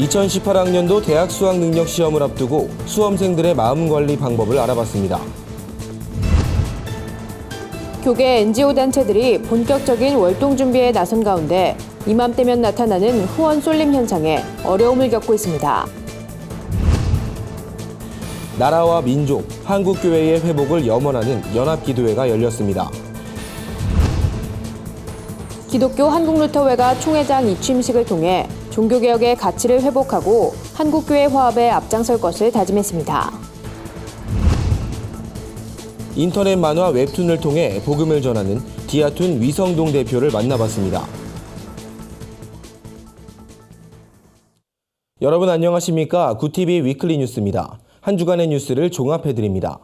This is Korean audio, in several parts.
2018학년도 대학 수학 능력 시험을 앞두고 수험생들의 마음 관리 방법을 알아봤습니다. 교계 NGO 단체들이 본격적인 월동 준비에 나선 가운데 이맘때면 나타나는 후원 쏠림 현상에 어려움을 겪고 있습니다. 나라와 민족, 한국교회의 회복을 염원하는 연합기도회가 열렸습니다. 기독교 한국루터회가 총회장 이취임식을 통해 종교개혁의 가치를 회복하고 한국교회 화합에 앞장설 것을 다짐했습니다. 인터넷 만화 웹툰을 통해 복음을 전하는 디아툰 위성동 대표를 만나봤습니다. 여러분 안녕하십니까? 구TV 위클리 뉴스입니다. 한 주간의 뉴스를 종합해드립니다.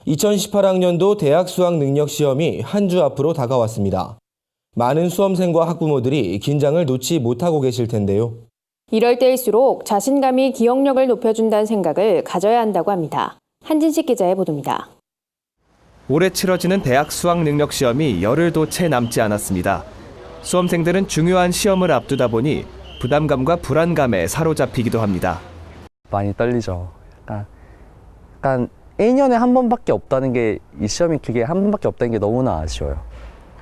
2018학년도 대학 수학 능력 시험이 한 주 앞으로 다가왔습니다. 많은 수험생과 학부모들이 긴장을 놓지 못하고 계실 텐데요. 이럴 때일수록 자신감이 기억력을 높여준다는 생각을 가져야 한다고 합니다. 한진식 기자의 보도입니다. 올해 치러지는 대학 수학 능력 시험이 열흘도 채 남지 않았습니다. 수험생들은 중요한 시험을 앞두다 보니 부담감과 불안감에 사로잡히기도 합니다. 많이 떨리죠. 약간 1년에 한 번밖에 없다는 게, 이 시험이 그게 한 번밖에 없다는 게 너무나 아쉬워요.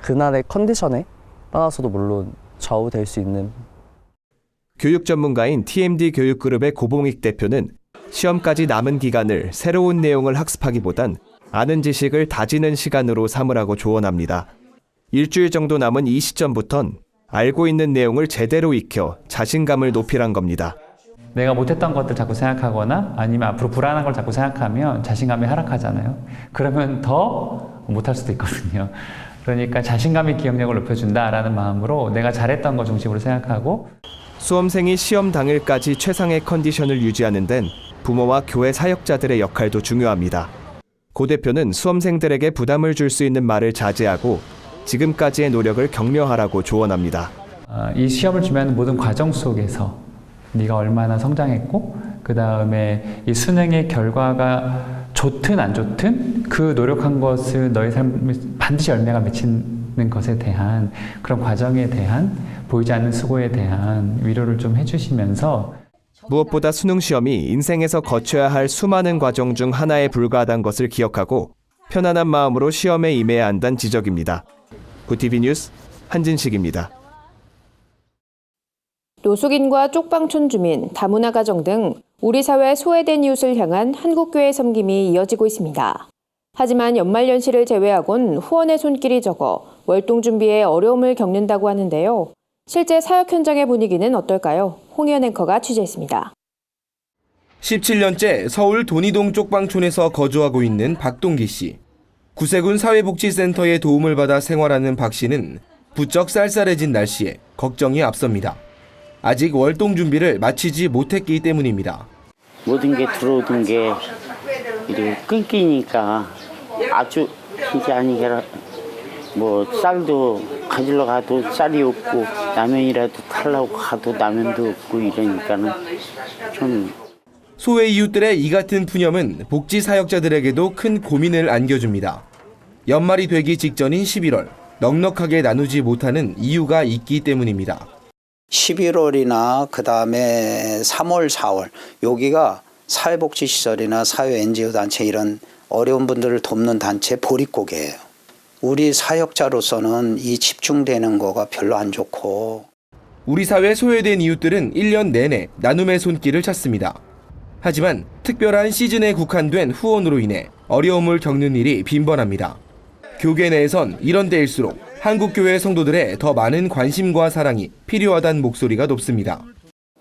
그날의 컨디션에 따라서도 물론 좌우될 수 있는. 교육 전문가인 TMD 교육그룹의 고봉익 대표는 시험까지 남은 기간을 새로운 내용을 학습하기보단 아는 지식을 다지는 시간으로 삼으라고 조언합니다. 일주일 정도 남은 이 시점부턴 알고 있는 내용을 제대로 익혀 자신감을 높이란 겁니다. 내가 못했던 것들 자꾸 생각하거나 아니면 앞으로 불안한 걸 자꾸 생각하면 자신감이 하락하잖아요. 그러면 더 못할 수도 있거든요. 그러니까 자신감이 기억력을 높여준다라는 마음으로 내가 잘했던 거 중심으로 생각하고. 수험생이 시험 당일까지 최상의 컨디션을 유지하는 데는 부모와 교회 사역자들의 역할도 중요합니다. 고 대표는 수험생들에게 부담을 줄 수 있는 말을 자제하고 지금까지의 노력을 격려하라고 조언합니다. 이 시험을 준비하는 모든 과정 속에서 네가 얼마나 성장했고 그 다음에 이 수능의 결과가 좋든 안 좋든 그 노력한 것을 너의 삶에 반드시 열매가 맺히는 것에 대한 그런 과정에 대한 보이지 않는 수고에 대한 위로를 좀 해주시면서 무엇보다 수능 시험이 인생에서 거쳐야 할 수많은 과정 중 하나에 불과하다는 것을 기억하고 편안한 마음으로 시험에 임해야 한다는 지적입니다. 구TV 뉴스 한진식입니다. 노숙인과 쪽방촌 주민, 다문화 가정 등 우리 사회 소외된 이웃을 향한 한국교회 섬김이 이어지고 있습니다. 하지만 연말연시를 제외하곤 후원의 손길이 적어 월동 준비에 어려움을 겪는다고 하는데요. 실제 사역 현장의 분위기는 어떨까요? 홍현 앵커가 취재했습니다. 17년째 서울 돈이동 쪽방촌에서 거주하고 있는 박동기 씨. 구세군 사회복지센터의 도움을 받아 생활하는 박 씨는 부쩍 쌀쌀해진 날씨에 걱정이 앞섭니다. 아직 월동 준비를 마치지 못했기 때문입니다. 모든 게 들어오던 게 이렇게 끊기니까 아주 이게 아니라 뭐 쌀도 가지러 가도 쌀이 없고 라면이라도 타려고 가도 라면도 없고 이러니까는 좀. 소외 이웃들의 이 같은 푸념은 복지 사역자들에게도 큰 고민을 안겨줍니다. 연말이 되기 직전인 11월, 넉넉하게 나누지 못하는 이유가 있기 때문입니다. 11월이나 그다음에 3월, 4월 여기가 사회복지시설이나 사회 NGO 단체 이런 어려운 분들을 돕는 단체 보릿고개예요. 우리 사역자로서는 이 집중되는 거가 별로 안 좋고. 우리 사회 소외된 이웃들은 1년 내내 나눔의 손길을 찾습니다. 하지만 특별한 시즌에 국한된 후원으로 인해 어려움을 겪는 일이 빈번합니다. 교계 내에선 이런 때일수록 한국교회 성도들의 더 많은 관심과 사랑이 필요하다는 목소리가 높습니다.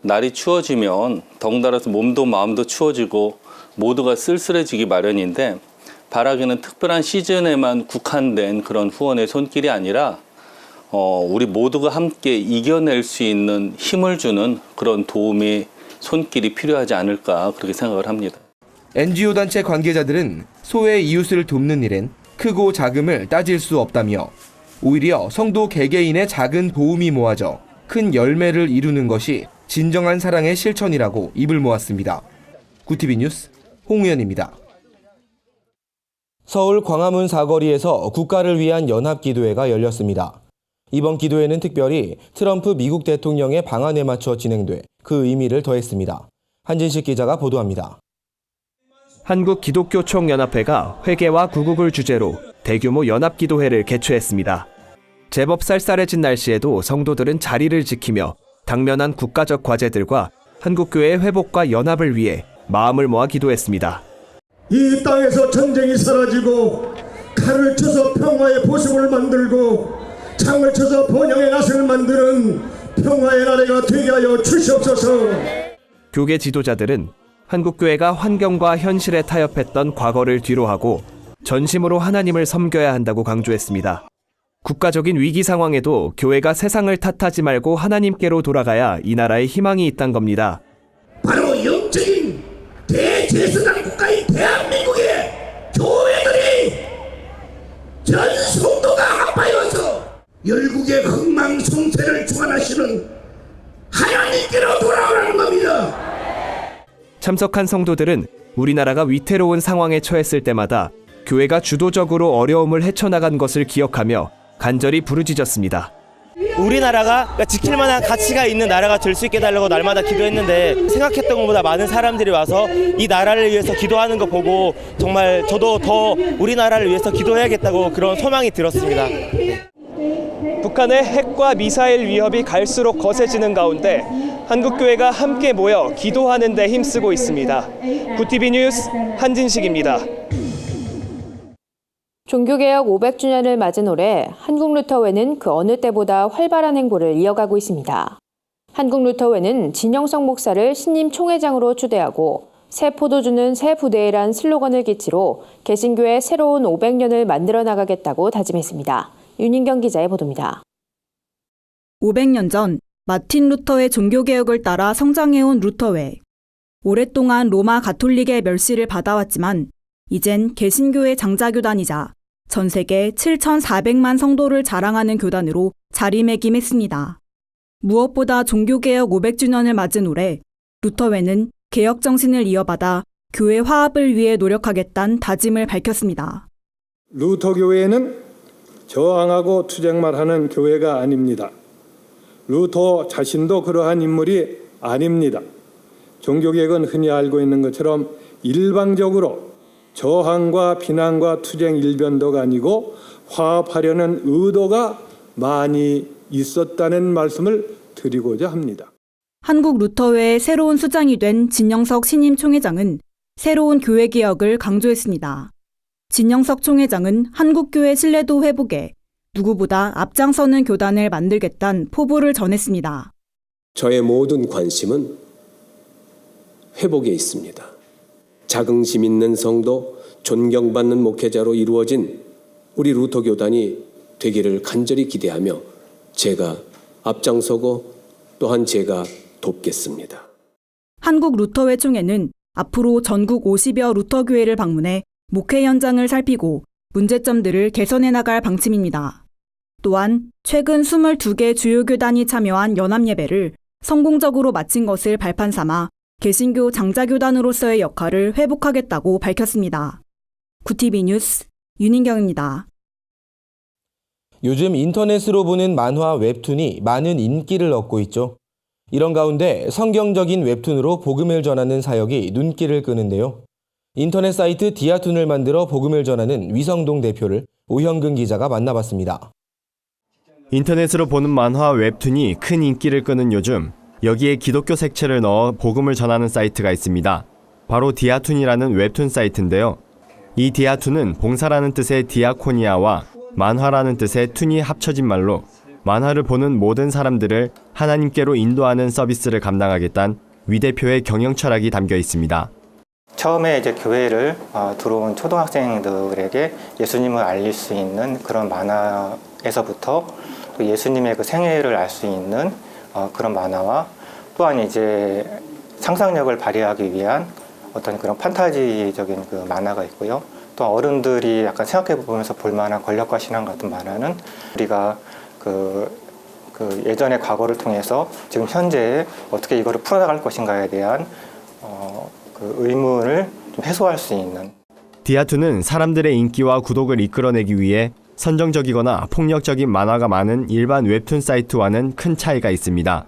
날이 추워지면 덩달아서 몸도 마음도 추워지고 모두가 쓸쓸해지기 마련인데 바라기는 특별한 시즌에만 국한된 그런 후원의 손길이 아니라 우리 모두가 함께 이겨낼 수 있는 힘을 주는 그런 도움의 손길이 필요하지 않을까 그렇게 생각을 합니다. NGO 단체 관계자들은 소외 이웃을 돕는 일엔 크고 작음을 따질 수 없다며 오히려 성도 개개인의 작은 도움이 모아져 큰 열매를 이루는 것이 진정한 사랑의 실천이라고 입을 모았습니다. 구TV 뉴스 홍우연입니다. 서울 광화문 사거리에서 국가를 위한 연합기도회가 열렸습니다. 이번 기도회는 특별히 트럼프 미국 대통령의 방안에 맞춰 진행돼 그 의미를 더했습니다. 한진식 기자가 보도합니다. 한국기독교총연합회가 회개와 구국을 주제로 대규모 연합기도회를 개최했습니다. 제법 쌀쌀해진 날씨에도 성도들은 자리를 지키며 당면한 국가적 과제들과 한국교회의 회복과 연합을 위해 마음을 모아 기도했습니다. 이 땅에서 전쟁이 사라지고 칼을 쳐서 평화의 보습을 만들고 창을 쳐서 번영의 낫을 만드는 평화의 나라가 되게 하여 주시옵소서. 교계 지도자들은 한국교회가 환경과 현실에 타협했던 과거를 뒤로하고 전심으로 하나님을 섬겨야 한다고 강조했습니다. 국가적인 위기 상황에도 교회가 세상을 탓하지 말고 하나님께로 돌아가야 이 나라에 희망이 있단 겁니다. 바로 영적인 대제사장 국가인 대한민국의 교회들이 전 성도가 합하여서 열국의 흥망성쇠를 주관하시는 하나님께로 돌아오라는 겁니다. 참석한 성도들은 우리나라가 위태로운 상황에 처했을 때마다 교회가 주도적으로 어려움을 헤쳐나간 것을 기억하며 간절히 부르짖었습니다. 우리나라가 지킬 만한 가치가 있는 나라가 될 수 있게 해달라고 날마다 기도했는데 생각했던 것보다 많은 사람들이 와서 이 나라를 위해서 기도하는 거 보고 정말 저도 더 우리나라를 위해서 기도해야겠다고 그런 소망이 들었습니다. 북한의 핵과 미사일 위협이 갈수록 거세지는 가운데 한국교회가 함께 모여 기도하는 데 힘쓰고 있습니다. 구티비 뉴스 한진식입니다. 종교개혁 500주년을 맞은 올해 한국루터회는 그 어느 때보다 활발한 행보를 이어가고 있습니다. 한국루터회는 진영석 목사를 신임 총회장으로 추대하고 새 포도주는 새 부대의란 슬로건을 기치로 개신교의 새로운 500년을 만들어 나가겠다고 다짐했습니다. 윤인경 기자의 보도입니다. 500년 전 마틴 루터의 종교개혁을 따라 성장해온 루터회. 오랫동안 로마 가톨릭의 멸시를 받아왔지만 이젠 개신교의 장자교단이자 전 세계 7,400만 성도를 자랑하는 교단으로 자리매김했습니다. 무엇보다 종교개혁 500주년을 맞은 올해 루터회는 개혁 정신을 이어받아 교회 화합을 위해 노력하겠다는 다짐을 밝혔습니다. 루터교회는 저항하고 투쟁만 하는 교회가 아닙니다. 루터 자신도 그러한 인물이 아닙니다. 종교개혁은 흔히 알고 있는 것처럼 일방적으로 저항과 비난과 투쟁 일변도가 아니고 화합하려는 의도가 많이 있었다는 말씀을 드리고자 합니다. 한국 루터회의 새로운 수장이 된 진영석 신임 총회장은 새로운 교회 개혁을 강조했습니다. 진영석 총회장은 한국교회 신뢰도 회복에 누구보다 앞장서는 교단을 만들겠다는 포부를 전했습니다. 저의 모든 관심은 회복에 있습니다. 자긍심 있는 성도, 존경받는 목회자로 이루어진 우리 루터교단이 되기를 간절히 기대하며 제가 앞장서고 또한 제가 돕겠습니다. 한국 루터회 총회는 앞으로 전국 50여 루터교회를 방문해 목회 현장을 살피고 문제점들을 개선해 나갈 방침입니다. 또한 최근 22개 주요 교단이 참여한 연합예배를 성공적으로 마친 것을 발판 삼아 개신교 장자교단으로서의 역할을 회복하겠다고 밝혔습니다. 구티비 뉴스 윤인경입니다. 요즘 인터넷으로 보는 만화 웹툰이 많은 인기를 얻고 있죠. 이런 가운데 성경적인 웹툰으로 복음을 전하는 사역이 눈길을 끄는데요. 인터넷 사이트 디아툰을 만들어 복음을 전하는 위성동 대표를 오형근 기자가 만나봤습니다. 인터넷으로 보는 만화 웹툰이 큰 인기를 끄는 요즘 여기에 기독교 색채를 넣어 복음을 전하는 사이트가 있습니다. 바로 디아툰이라는 웹툰 사이트인데요. 이 디아툰은 봉사라는 뜻의 디아코니아와 만화라는 뜻의 툰이 합쳐진 말로 만화를 보는 모든 사람들을 하나님께로 인도하는 서비스를 감당하겠다는 위 대표의 경영 철학이 담겨 있습니다. 처음에 이제 교회를 들어온 초등학생들에게 예수님을 알릴 수 있는 그런 만화에서부터 또 예수님의 그 생애를 알 수 있는 그런 만화와 또한 이제 상상력을 발휘하기 위한 어떤 그런 판타지적인 그 만화가 있고요. 또 어른들이 약간 생각해 보면서 볼 만한 권력과 신앙 같은 만화는 우리가 그 예전의 과거를 통해서 지금 현재에 어떻게 이거를 풀어나갈 것인가에 대한 그 의문을 좀 해소할 수 있는. 디아툰은 사람들의 인기와 구독을 이끌어내기 위해 선정적이거나 폭력적인 만화가 많은 일반 웹툰 사이트와는 큰 차이가 있습니다.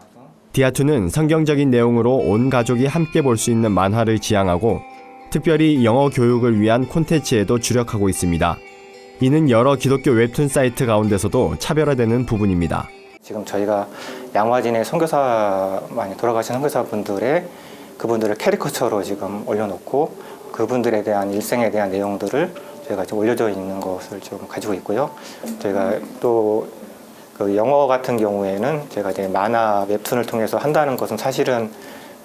디아2는 성경적인 내용으로 온 가족이 함께 볼 수 있는 만화를 지향하고 특별히 영어 교육을 위한 콘텐츠에도 주력하고 있습니다. 이는 여러 기독교 웹툰 사이트 가운데서도 차별화되는 부분입니다. 지금 저희가 양화진의 선교사 많이 돌아가신 선교사분들의 그분들을 캐리커처로 지금 올려놓고 그분들에 대한 일생에 대한 내용들을 저희가 지금 올려져 있는 것을 좀 가지고 있고요. 저희가 또 그 영어 같은 경우에는 제가 이제 만화 웹툰을 통해서 한다는 것은 사실은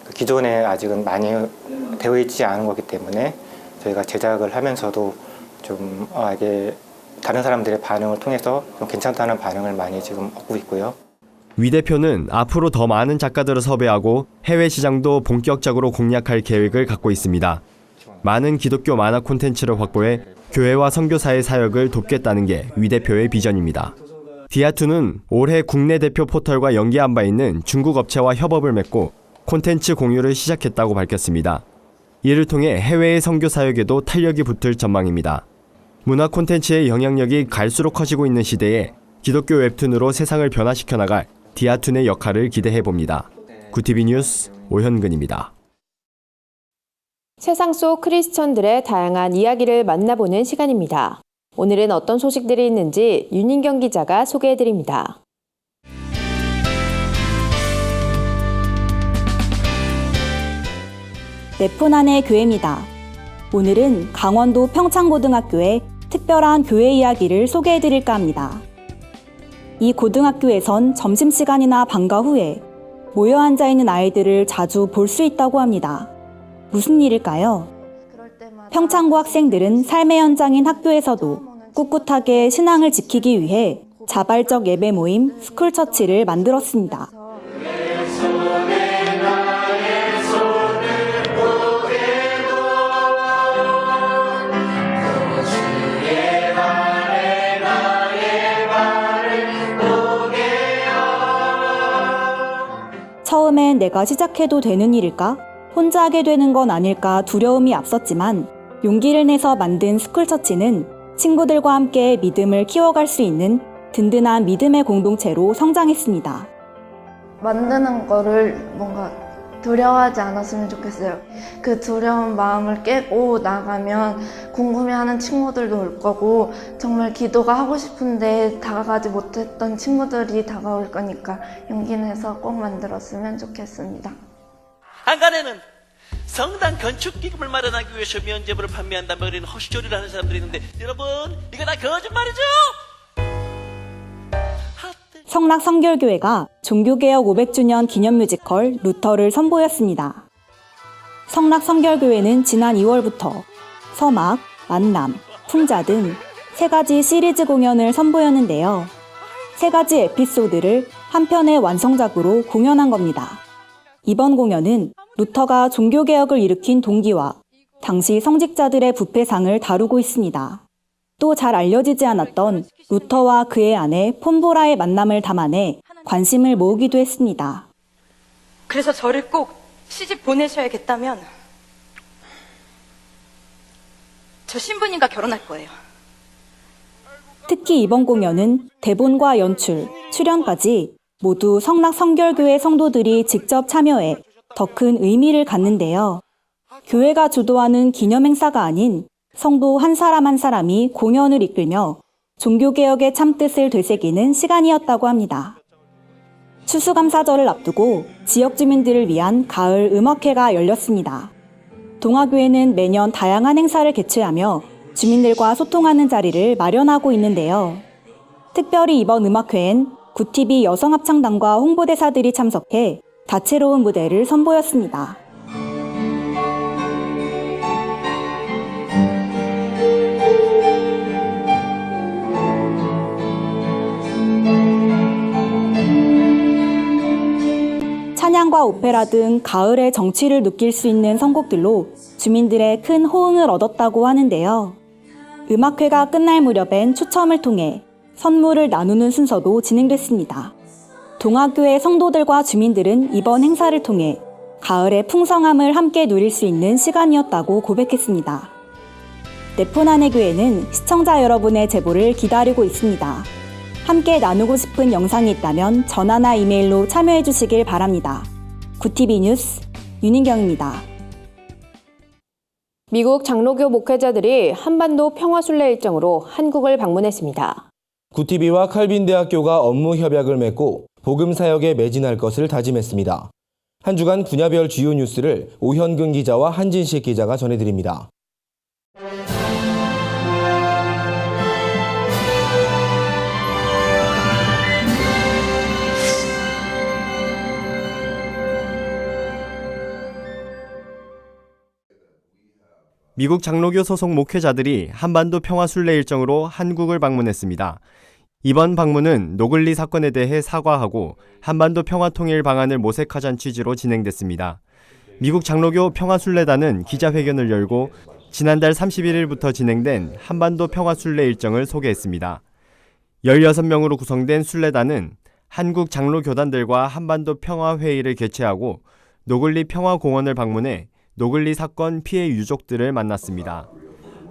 그 기존에 아직은 많이 되어 있지 않은 거기 때문에 저희가 제작을 하면서도 좀 이게 다른 사람들의 반응을 통해서 좀 괜찮다는 반응을 많이 지금 얻고 있고요. 위 대표는 앞으로 더 많은 작가들을 섭외하고 해외 시장도 본격적으로 공략할 계획을 갖고 있습니다. 많은 기독교 만화 콘텐츠를 확보해 교회와 선교사의 사역을 돕겠다는 게 위 대표의 비전입니다. 디아2는 올해 국내 대표 포털과 연계한 바 있는 중국 업체와 협업을 맺고 콘텐츠 공유를 시작했다고 밝혔습니다. 이를 통해 해외의 선교 사역에도 탄력이 붙을 전망입니다. 문화 콘텐츠의 영향력이 갈수록 커지고 있는 시대에 기독교 웹툰으로 세상을 변화시켜 나갈 디아2의 역할을 기대해봅니다. 구티비 뉴스 오현근입니다. 세상 속 크리스천들의 다양한 이야기를 만나보는 시간입니다. 오늘은 어떤 소식들이 있는지 윤인경 기자가 소개해드립니다. 네포난의 교회입니다. 오늘은 강원도 평창고등학교의 특별한 교회 이야기를 소개해드릴까 합니다. 이 고등학교에선 점심시간이나 방과 후에 모여 앉아있는 아이들을 자주 볼 수 있다고 합니다. 무슨 일일까요? 평창고 학생들은 삶의 현장인 학교에서도 꿋꿋하게 신앙을 지키기 위해 자발적 예배 모임 스쿨처치를 만들었습니다. 처음엔 내가 시작해도 되는 일일까? 혼자 하게 되는 건 아닐까 두려움이 앞섰지만 용기를 내서 만든 스쿨처치는 친구들과 함께 믿음을 키워갈 수 있는 든든한 믿음의 공동체로 성장했습니다. 만드는 거를 뭔가 두려워하지 않았으면 좋겠어요. 그 두려운 마음을 깨고 나가면 궁금해하는 친구들도 올 거고 정말 기도가 하고 싶은데 다가가지 못했던 친구들이 다가올 거니까 용기 내서 꼭 만들었으면 좋겠습니다. 한간에는 성당 건축 기금을 마련하기 위해서 면제부를 판매한다며 그러는 허시조리를 하는 사람들이 있는데 여러분 이거 다 거짓말이죠? 성락 성결교회가 종교개혁 500주년 기념 뮤지컬 루터를 선보였습니다. 성락 성결교회는 지난 2월부터 서막, 만남, 풍자 등 3가지 시리즈 공연을 선보였는데요. 3가지 에피소드를 한 편의 완성작으로 공연한 겁니다. 이번 공연은 루터가 종교개혁을 일으킨 동기와 당시 성직자들의 부패상을 다루고 있습니다. 또 잘 알려지지 않았던 루터와 그의 아내 폰보라의 만남을 담아내 관심을 모으기도 했습니다. 그래서 저를 꼭 시집 보내셔야겠다면 저 신부님과 결혼할 거예요. 특히 이번 공연은 대본과 연출, 출연까지 모두 성락 성결교회 성도들이 직접 참여해 더 큰 의미를 갖는데요. 교회가 주도하는 기념 행사가 아닌 성도 한 사람 한 사람이 공연을 이끌며 종교개혁의 참뜻을 되새기는 시간이었다고 합니다. 추수감사절을 앞두고 지역 주민들을 위한 가을 음악회가 열렸습니다. 동아교회는 매년 다양한 행사를 개최하며 주민들과 소통하는 자리를 마련하고 있는데요. 특별히 이번 음악회엔 구티비 여성합창단과 홍보대사들이 참석해 다채로운 무대를 선보였습니다. 찬양과 오페라 등 가을의 정취를 느낄 수 있는 선곡들로 주민들의 큰 호응을 얻었다고 하는데요. 음악회가 끝날 무렵엔 추첨을 통해 선물을 나누는 순서도 진행됐습니다. 동아교회 성도들과 주민들은 이번 행사를 통해 가을의 풍성함을 함께 누릴 수 있는 시간이었다고 고백했습니다. 네포난의 교회는 시청자 여러분의 제보를 기다리고 있습니다. 함께 나누고 싶은 영상이 있다면 전화나 이메일로 참여해 주시길 바랍니다. 구TV 뉴스 윤인경입니다. 미국 장로교 목회자들이 한반도 평화순례 일정으로 한국을 방문했습니다. 구티비와 칼빈 대학교가 업무 협약을 맺고 복음 사역에 매진할 것을 다짐했습니다. 한 주간 분야별 주요 뉴스를 오현근 기자와 한진식 기자가 전해드립니다. 미국 장로교 소속 목회자들이 한반도 평화순례 일정으로 한국을 방문했습니다. 이번 방문은 노글리 사건에 대해 사과하고 한반도 평화통일 방안을 모색하자는 취지로 진행됐습니다. 미국 장로교 평화순례단은 기자회견을 열고 지난달 31일부터 진행된 한반도 평화순례 일정을 소개했습니다. 16명으로 구성된 순례단은 한국 장로교단들과 한반도 평화회의를 개최하고 노글리 평화공원을 방문해 노글리 사건 피해 유족들을 만났습니다.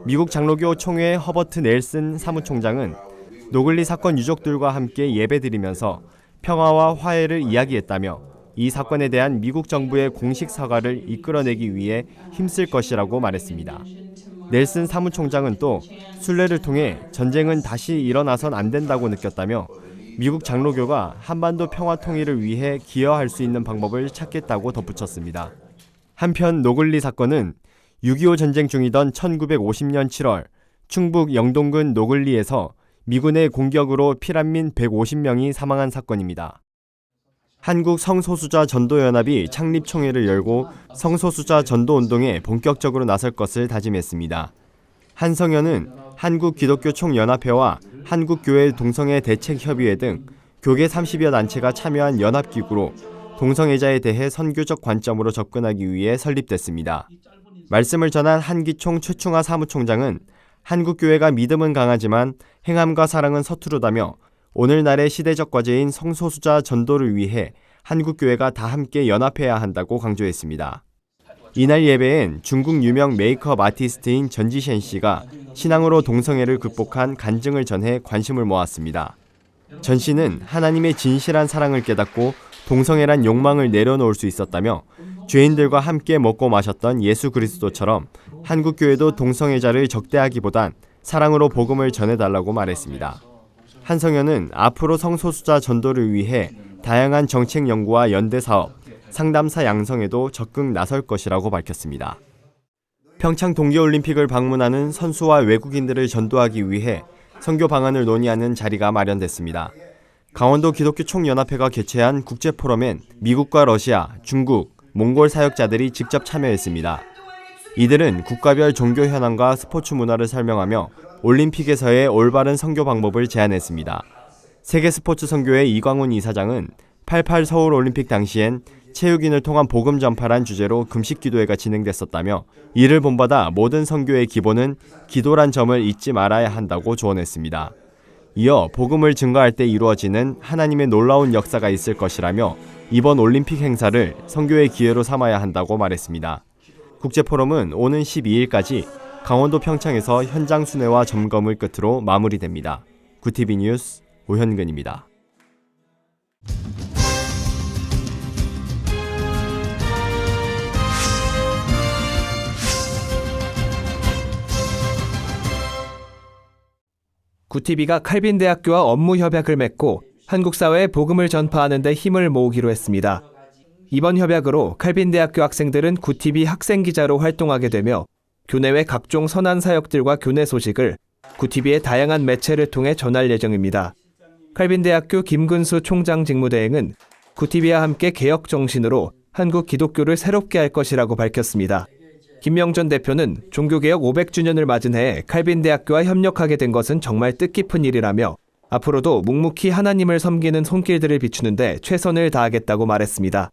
미국 장로교 총회 허버트 넬슨 사무총장은 노글리 사건 유족들과 함께 예배드리면서 평화와 화해를 이야기했다며 이 사건에 대한 미국 정부의 공식 사과를 이끌어내기 위해 힘쓸 것이라고 말했습니다. 넬슨 사무총장은 또 순례를 통해 전쟁은 다시 일어나선 안 된다고 느꼈다며 미국 장로교가 한반도 평화 통일을 위해 기여할 수 있는 방법을 찾겠다고 덧붙였습니다. 한편 노글리 사건은 6.25 전쟁 중이던 1950년 7월 충북 영동군 노글리에서 미군의 공격으로 피난민 150명이 사망한 사건입니다. 한국 성소수자 전도연합이 창립총회를 열고 성소수자 전도운동에 본격적으로 나설 것을 다짐했습니다. 한성현은 한국기독교총연합회와 한국교회 동성애 대책협의회 등 교계 30여 단체가 참여한 연합기구로 동성애자에 대해 선교적 관점으로 접근하기 위해 설립됐습니다. 말씀을 전한 한기총 최충하 사무총장은 한국교회가 믿음은 강하지만 행함과 사랑은 서투르다며 오늘날의 시대적 과제인 성소수자 전도를 위해 한국교회가 다 함께 연합해야 한다고 강조했습니다. 이날 예배엔 중국 유명 메이크업 아티스트인 전지셴 씨가 신앙으로 동성애를 극복한 간증을 전해 관심을 모았습니다. 전 씨는 하나님의 진실한 사랑을 깨닫고 동성애란 욕망을 내려놓을 수 있었다며 죄인들과 함께 먹고 마셨던 예수 그리스도처럼 한국교회도 동성애자를 적대하기보단 사랑으로 복음을 전해달라고 말했습니다. 한성현은 앞으로 성소수자 전도를 위해 다양한 정책 연구와 연대 사업, 상담사 양성에도 적극 나설 것이라고 밝혔습니다. 평창 동계올림픽을 방문하는 선수와 외국인들을 전도하기 위해 선교 방안을 논의하는 자리가 마련됐습니다. 강원도 기독교 총연합회가 개최한 국제포럼엔 미국과 러시아, 중국, 몽골 사역자들이 직접 참여했습니다. 이들은 국가별 종교 현황과 스포츠 문화를 설명하며 올림픽에서의 올바른 선교 방법을 제안했습니다. 세계스포츠 선교회 이광훈 이사장은 88 서울올림픽 당시엔 체육인을 통한 복음 전파란 주제로 금식 기도회가 진행됐었다며 이를 본받아 모든 선교의 기본은 기도란 점을 잊지 말아야 한다고 조언했습니다. 이어 복음을 증거할 때 이루어지는 하나님의 놀라운 역사가 있을 것이라며 이번 올림픽 행사를 선교의 기회로 삼아야 한다고 말했습니다. 국제포럼은 오는 12일까지 강원도 평창에서 현장 순회와 점검을 끝으로 마무리됩니다. 구TV 뉴스 오현근입니다. 구TV가 칼빈 대학교와 업무 협약을 맺고 한국 사회에 복음을 전파하는 데 힘을 모으기로 했습니다. 이번 협약으로 칼빈 대학교 학생들은 구TV 학생 기자로 활동하게 되며 교내외 각종 선한 사역들과 교내 소식을 구TV의 다양한 매체를 통해 전할 예정입니다. 칼빈 대학교 김근수 총장 직무대행은 구TV와 함께 개혁 정신으로 한국 기독교를 새롭게 할 것이라고 밝혔습니다. 김명전 대표는 종교개혁 500주년을 맞은 해에 칼빈 대학교와 협력하게 된 것은 정말 뜻깊은 일이라며 앞으로도 묵묵히 하나님을 섬기는 손길들을 비추는데 최선을 다하겠다고 말했습니다.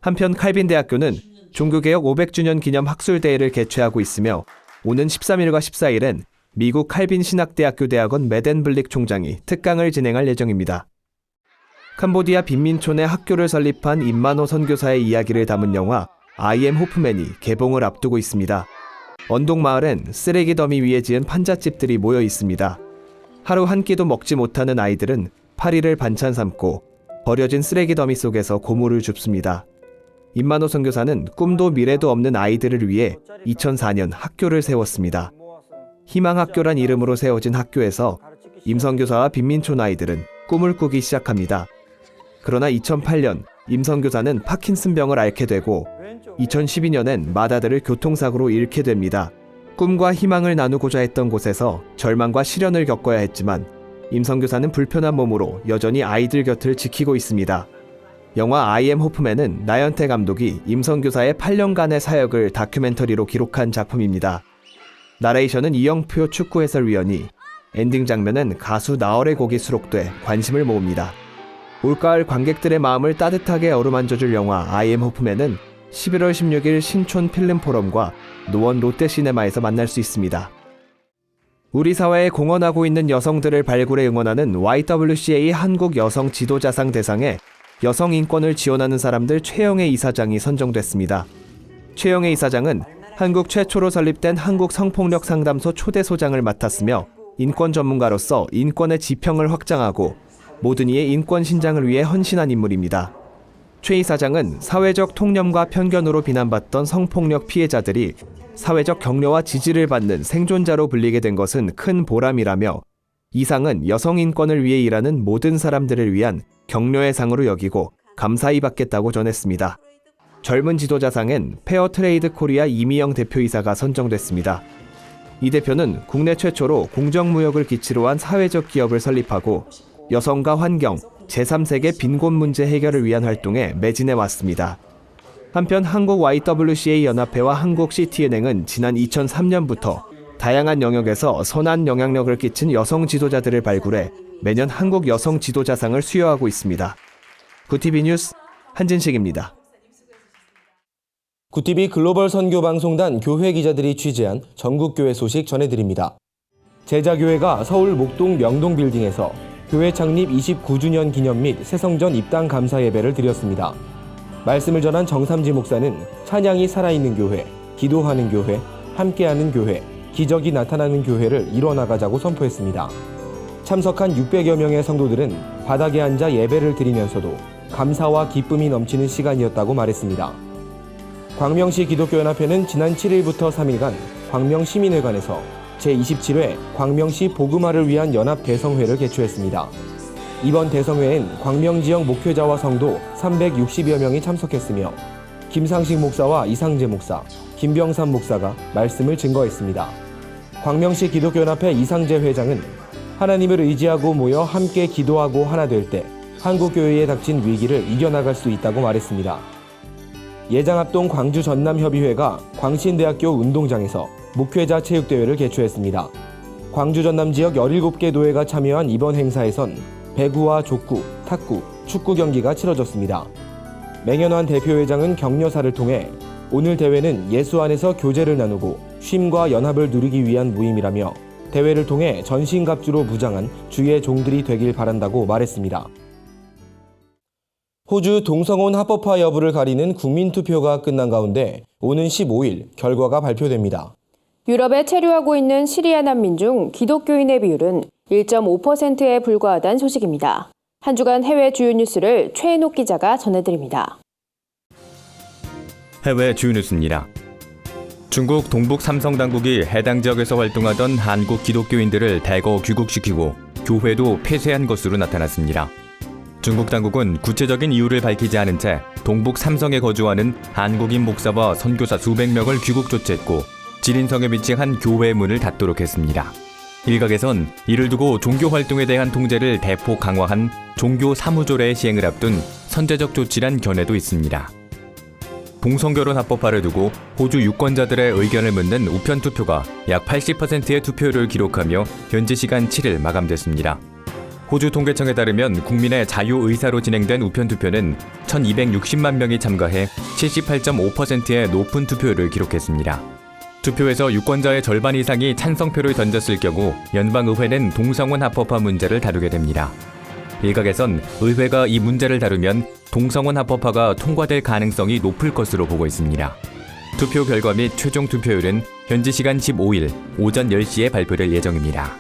한편 칼빈 대학교는 종교개혁 500주년 기념 학술대회를 개최하고 있으며 오는 13일과 14일엔 미국 칼빈 신학대학교 대학원 매덴 블릭 총장이 특강을 진행할 예정입니다. 캄보디아 빈민촌에 학교를 설립한 임만호 선교사의 이야기를 담은 영화 I am 호프맨이 개봉을 앞두고 있습니다. 언동마을엔 쓰레기 더미 위에 지은 판잣집들이 모여 있습니다. 하루 한 끼도 먹지 못하는 아이들은 파리를 반찬 삼고 버려진 쓰레기 더미 속에서 고물을 줍습니다. 임만호 선교사는 꿈도 미래도 없는 아이들을 위해 2004년 학교를 세웠습니다. 희망학교란 이름으로 세워진 학교에서 임 선교사와 빈민촌 아이들은 꿈을 꾸기 시작합니다. 그러나 2008년 임 선교사는 파킨슨병을 앓게 되고 2012년엔 맏아들을 교통사고로 잃게 됩니다. 꿈과 희망을 나누고자 했던 곳에서 절망과 시련을 겪어야 했지만 임 선교사는 불편한 몸으로 여전히 아이들 곁을 지키고 있습니다. 영화 I Am 호프맨은 나연태 감독이 임 선교사의 8년간의 사역을 다큐멘터리로 기록한 작품입니다. 나레이션은 이영표 축구 해설위원이, 엔딩 장면은 가수 나얼의 곡이 수록돼 관심을 모읍니다. 올가을 관객들의 마음을 따뜻하게 어루만져줄 영화 I Am 호프맨은 11월 16일 신촌 필름포럼과 노원 롯데시네마에서 만날 수 있습니다. 우리 사회에 공헌하고 있는 여성들을 발굴해 응원하는 YWCA 한국 여성 지도자상 대상에 여성 인권을 지원하는 사람들 최영애 이사장이 선정됐습니다. 최영애 이사장은 한국 최초로 설립된 한국 성폭력 상담소 초대소장을 맡았으며 인권 전문가로서 인권의 지평을 확장하고 모든 이의 인권 신장을 위해 헌신한 인물입니다. 최 이사장은 사회적 통념과 편견으로 비난받던 성폭력 피해자들이 사회적 격려와 지지를 받는 생존자로 불리게 된 것은 큰 보람이라며 이 상은 여성 인권을 위해 일하는 모든 사람들을 위한 격려의 상으로 여기고 감사히 받겠다고 전했습니다. 젊은 지도자상엔 페어트레이드 코리아 이미영 대표이사가 선정됐습니다. 이 대표는 국내 최초로 공정무역을 기치로 한 사회적 기업을 설립하고 여성과 환경, 제3세계 빈곤 문제 해결을 위한 활동에 매진해 왔습니다. 한편 한국 YWCA 연합회와 한국 CT은행은 지난 2003년부터 다양한 영역에서 선한 영향력을 끼친 여성 지도자들을 발굴해 매년 한국 여성 지도자상을 수여하고 있습니다. 구TV 뉴스 한진식입니다. 구TV 글로벌 선교방송단 교회 기자들이 취재한 전국교회 소식 전해드립니다. 제자교회가 서울 목동 명동빌딩에서 교회 창립 29주년 기념 및 새성전 입당 감사 예배를 드렸습니다. 말씀을 전한 정삼지 목사는 찬양이 살아있는 교회, 기도하는 교회, 함께하는 교회, 기적이 나타나는 교회를 이뤄나가자고 선포했습니다. 참석한 600여 명의 성도들은 바닥에 앉아 예배를 드리면서도 감사와 기쁨이 넘치는 시간이었다고 말했습니다. 광명시 기독교연합회는 지난 7일부터 3일간 광명시민회관에서 제27회 광명시 복음화를 위한 연합 대성회를 개최했습니다. 이번 대성회엔 광명지역 목회자와 성도 360여 명이 참석했으며 김상식 목사와 이상재 목사, 김병삼 목사가 말씀을 증거했습니다. 광명시 기독교연합회 이상재 회장은 하나님을 의지하고 모여 함께 기도하고 하나 될 때 한국교회에 닥친 위기를 이겨나갈 수 있다고 말했습니다. 예장합동 광주 전남협의회가 광신대학교 운동장에서 목회자 체육대회를 개최했습니다. 광주 전남 지역 17개 도회가 참여한 이번 행사에선 배구와 족구, 탁구, 축구 경기가 치러졌습니다. 맹현환 대표회장은 격려사를 통해 오늘 대회는 예수 안에서 교제를 나누고 쉼과 연합을 누리기 위한 모임이라며 대회를 통해 전신갑주로 무장한 주의 종들이 되길 바란다고 말했습니다. 호주 동성혼 합법화 여부를 가리는 국민투표가 끝난 가운데 오는 15일 결과가 발표됩니다. 유럽에 체류하고 있는 시리아 난민 중 기독교인의 비율은 1.5%에 불과하다는 소식입니다. 한 주간 해외 주요 뉴스를 최인옥 기자가 전해드립니다. 해외 주요 뉴스입니다. 중국 동북 삼성 당국이 해당 지역에서 활동하던 한국 기독교인들을 대거 귀국시키고 교회도 폐쇄한 것으로 나타났습니다. 중국 당국은 구체적인 이유를 밝히지 않은 채 동북 삼성에 거주하는 한국인 목사와 선교사 수백 명을 귀국 조치했고 지린성에 위치한 한 교회 문을 닫도록 했습니다. 일각에선 이를 두고 종교 활동에 대한 통제를 대폭 강화한 종교 사무조례의 시행을 앞둔 선제적 조치란 견해도 있습니다. 동성결혼 합법화를 두고 호주 유권자들의 의견을 묻는 우편 투표가 약 80%의 투표율을 기록하며 현지 시간 7일 마감됐습니다. 호주 통계청에 따르면 국민의 자유의사로 진행된 우편 투표는 1260만 명이 참가해 78.5%의 높은 투표율을 기록했습니다. 투표에서 유권자의 절반 이상이 찬성표를 던졌을 경우 연방의회는 동성혼 합법화 문제를 다루게 됩니다. 일각에선 의회가 이 문제를 다루면 동성혼 합법화가 통과될 가능성이 높을 것으로 보고 있습니다. 투표 결과 및 최종 투표율은 현지 시간 15일 오전 10시에 발표될 예정입니다.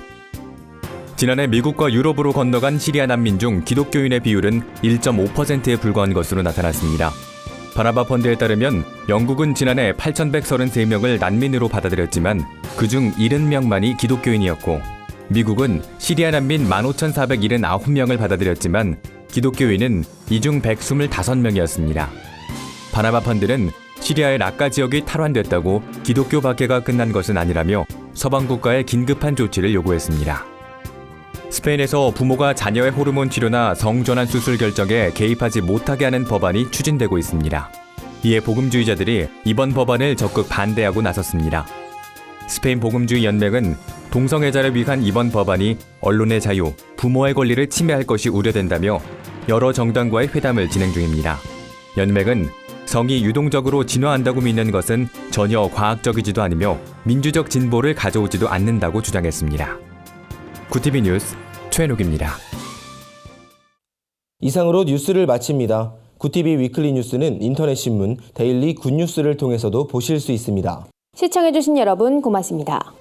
지난해 미국과 유럽으로 건너간 시리아 난민 중 기독교인의 비율은 1.5%에 불과한 것으로 나타났습니다. 바나바 펀드에 따르면 영국은 지난해 8,133명을 난민으로 받아들였지만 그중 70명만이 기독교인이었고 미국은 시리아 난민 15,479명을 받아들였지만 기독교인은 이 중 125명이었습니다. 바나바 펀드는 시리아의 라카 지역이 탈환됐다고 기독교 박해가 끝난 것은 아니라며 서방 국가의 긴급한 조치를 요구했습니다. 스페인에서 부모가 자녀의 호르몬 치료나 성전환 수술 결정에 개입하지 못하게 하는 법안이 추진되고 있습니다. 이에 복음주의자들이 이번 법안을 적극 반대하고 나섰습니다. 스페인 복음주의 연맹은 동성애자를 위한 이번 법안이 언론의 자유, 부모의 권리를 침해할 것이 우려된다며 여러 정당과의 회담을 진행 중입니다. 연맹은 성이 유동적으로 진화한다고 믿는 것은 전혀 과학적이지도 않으며 민주적 진보를 가져오지도 않는다고 주장했습니다. 구티비 뉴스 최현욱입니다. 이상으로 뉴스를 마칩니다. 구티비 위클리 뉴스는 인터넷 신문 데일리 굿뉴스를 통해서도 보실 수 있습니다. 시청해주신 여러분 고맙습니다.